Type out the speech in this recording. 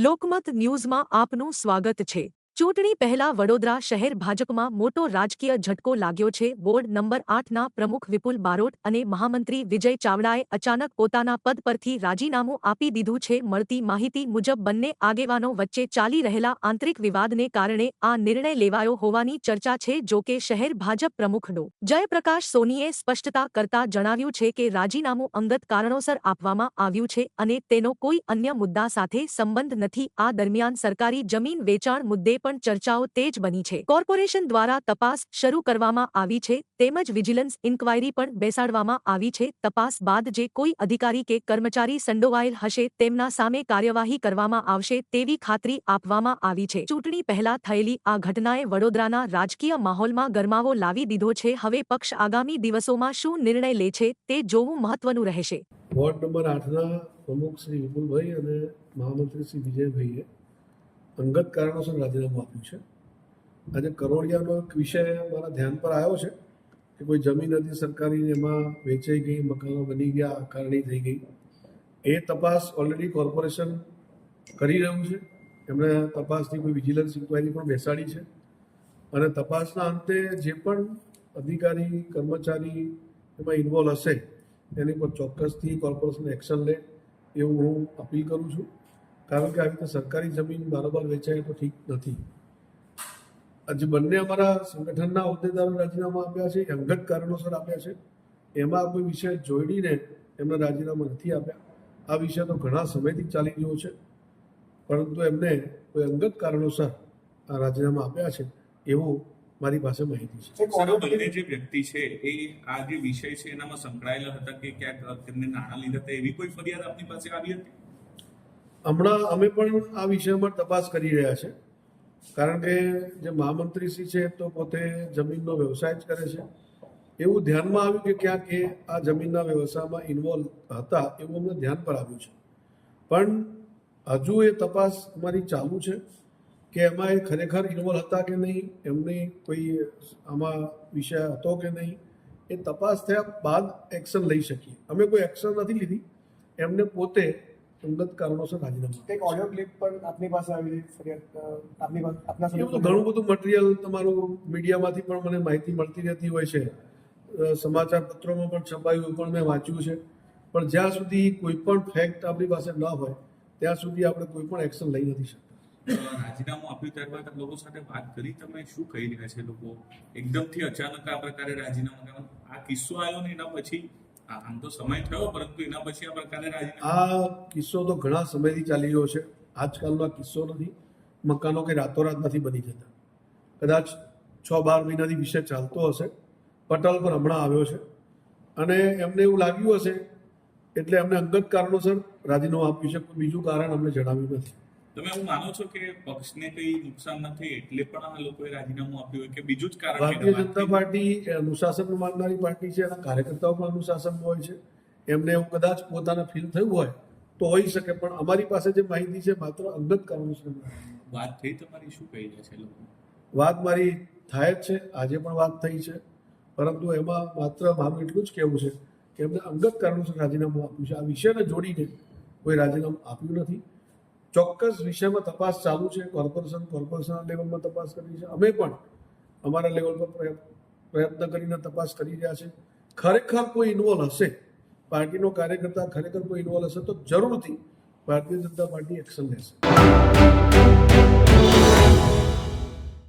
લોકમત ન્યૂઝમાં આપનું સ્વાગત છે। ચૂંટણી પહેલા વડોદરા શહેર ભાજપમાં મોટો રાજકીય ઝટકો લાગ્યો છે। વોર્ડ નંબર 8ના પ્રમુખ વિપુલ બારોટ અને મહામંત્રી વિજય ચાવડાએ અચાનક પોતાના પદ પરથી રાજીનામું આપી દીધું છે। મળતી માહિતી મુજબ બંને આગેવાનો વચ્ચે ચાલી રહેલા આંતરિક વિવાદને કારણે આ નિર્ણય લેવાયો હોવાની ચર્ચા છે। જો કે શહેર ભાજપ પ્રમુખ ડો. જયપ્રકાશ સોનીએ સ્પષ્ટતા કરતા જણાવ્યું છે કે રાજીનામું અંગત કારણોસર આપવામાં આવ્યું છે અને તેનો કોઈ અન્ય મુદ્દા સાથે સંબંધ નથી। આ દરમિયાન સરકારી જમીન વેચાણ મુદ્દે પણ ચર્ચાઓ તેજ બની છે। કોર્પોરેશન દ્વારા તપાસ શરૂ કરવામાં આવી છે તેમજ વિજિલન્સ ઇન્ક્વાયરી પણ બેસાડવામાં આવી છે। તપાસ બાદ જે કોઈ અધિકારી કે કર્મચારી સંડોવાયેલ હશે તેમના સામે કાર્યવાહી કરવામાં આવશે તેવી ખાતરી આપવામાં આવી છે। ચૂંટણી પહેલા થયેલી આ ઘટનાએ વડોદરાના રાજકીય માહોલમાં ગરમાવો લાવી દીધો છે। હવે પક્ષ આગામી દિવસોમાં શું નિર્ણય લે છે તે જોવું મહત્વનું રહેશે। વોર્ડ નંબર 8ના પ્રમુખ શ્રી વિપુલભાઈ અને મહામંત્રી શ્રી વિજયભાઈએ અંગત કારણોસર રાજીનામું આપ્યું છે। આજે કરોડિયાનો એક વિષય મારા ધ્યાન પર આવ્યો છે કે કોઈ જમીન હતી સરકારી, એમાં વેચાઈ ગઈ, મકાનો બની ગયા, આકારણી થઈ ગઈ। એ તપાસ ઓલરેડી કોર્પોરેશન કરી રહ્યું છે। એમણે તપાસની કોઈ વિજિલન્સ ઇન્ક્વાયરી પણ બેસાડી છે અને તપાસના અંતે જે પણ અધિકારી કર્મચારી એમાં ઇન્વોલ્વ હશે એની પર ચોક્કસથી કોર્પોરેશન એક્શન લે એવું હું અપીલ કરું છું। કારણ કે આવી રીતે સરકારી જમીન બારોબાર વેચાય તો ઠીક નથી। આજે બંને અમારા સંગઠનના હોદ્દેદારો રાજીનામા આપ્યા છે, એ અંગત કારણોસર આપ્યા છે। એમાં કોઈ વિષય જોડીને એમને રાજીનામા નથી આપ્યા। આ વિષય તો ઘણા સમયથી ચાલી રહ્યો છે, પરંતુ એમને કોઈ અંગત કારણોસર આ રાજીનામા આપ્યા છે એવું મારી પાસે માહિતી છે। બંને જે વ્યક્તિ છે એ આ જે વિષય છે એનામાં સંકળાયેલા હતા કે ક્યાંક તેમને નાણાં લીધા હતા એવી કોઈ ફરિયાદ આપની પાસે આવી હતી? હમણાં અમે પણ આ વિષયમાં તપાસ કરી રહ્યા છે, કારણ કે જે મહામંત્રીશ્રી છે તો પોતે જમીનનો વ્યવસાય જ કરે છે। એવું ધ્યાનમાં આવ્યું કે ક્યાંક એ આ જમીનના વ્યવસાયમાં ઇન્વોલ્વ હતા એવું અમને ધ્યાન પર આવ્યું છે। પણ હજુ એ તપાસ અમારી ચાલુ છે કે એમાં એ ખરેખર ઇન્વોલ્વ હતા કે નહીં, એમની કોઈ આમાં વિષય હતો કે નહીં, એ તપાસ થયા બાદ એક્શન લઈ શકીએ। અમે કોઈ એક્શન નથી લીધી, એમને પોતે અંગત કારણોસર રાજીનામું। એક ઓડિયો ક્લિપ પણ આપની પાસે આવી ફરિયાદ ઘણું બધું મટીરિયલ તમારું મીડિયામાંથી પણ મને માહિતી મળતી રહેતી હોય છે, સમાચાર પત્રોમાં પણ છપાયું પણ મેં વાંચ્યું છે। પણ જ્યાં સુધી કોઈ પણ ફેક્ટ આપણી પાસે ન હોય ત્યાં સુધી આપણે કોઈ પણ એક્શન લઈ નથી શકતા। રાજીનામું આપ્યું ત્યારબાદ લોકો સાથે વાત કરી, તમે શું કહી રહ્યા છે? લોકો એકદમથી અચાનક આ પ્રકારે રાજીનામું કરવા, આ કિસ્સો આવ્યો ને એના પછી આમ તો સમય થયો પરંતુ એના પછી આ પ્રકારે આ કિસ્સો તો ઘણા સમયથી ચાલી રહ્યો છે। આજકાલનો આ કિસ્સો નથી, મકાનો કે રાતોરાત નથી બની જતા। કદાચ 6-12 મહિનાથી વિષય ચાલતો હશે, પટલ પર હમણાં આવ્યો છે અને એમને એવું લાગ્યું હશે એટલે એમને અંગત કારણોસર રાજીનામું આપ્યું છે। કોઈ બીજું કારણ અમને જણાવ્યું નથી। તમે એવું માનો છો કે પક્ષને કઈ નુકસાન નથી એટલે પણ આ લોકોએ રાજીનામું આપ્યું હોય કે બીજું જ કારણ? ભારતીય જનતા પાર્ટી અનુશાસન માનનારી પાર્ટી છે, એના કાર્યકર્તાઓ પણ અનુશાસન હોય છે। એમને એવું કદાચ પોતાને ફીલ થયું હોય તો હોઈ શકે, પણ અમારી પાસે જે માહિતી છે માત્ર અંગત કારણોસર વાત થઈ। તમારી શું કહી રહ્યા છે લોકો? વાત મારી થાય જ છે, આજે પણ વાત થઈ છે, પરંતુ એમાં માત્ર મારું એટલું જ કહેવું છે કે એમને અંગત કારણોસર રાજીનામું આપ્યું છે। આ વિષયને જોડીને કોઈ રાજીનામું આપ્યું નથી। ચોક્કસ વિષયમાં તપાસ ચાલુ છે, કોર્પોરેશન લેવલમાં તપાસ કરી છે, અમે પણ અમારા લેવલ પર પ્રયત્ન કરીને તપાસ કરી રહ્યા છે। ખરેખર કોઈ ઇન્વોલ્વ હશે, પાર્ટીનો કાર્યકર્તા ખરેખર કોઈ ઇન્વોલ્વ હશે તો જરૂરથી ભારતીય જનતા પાર્ટી એક્શન લેશે।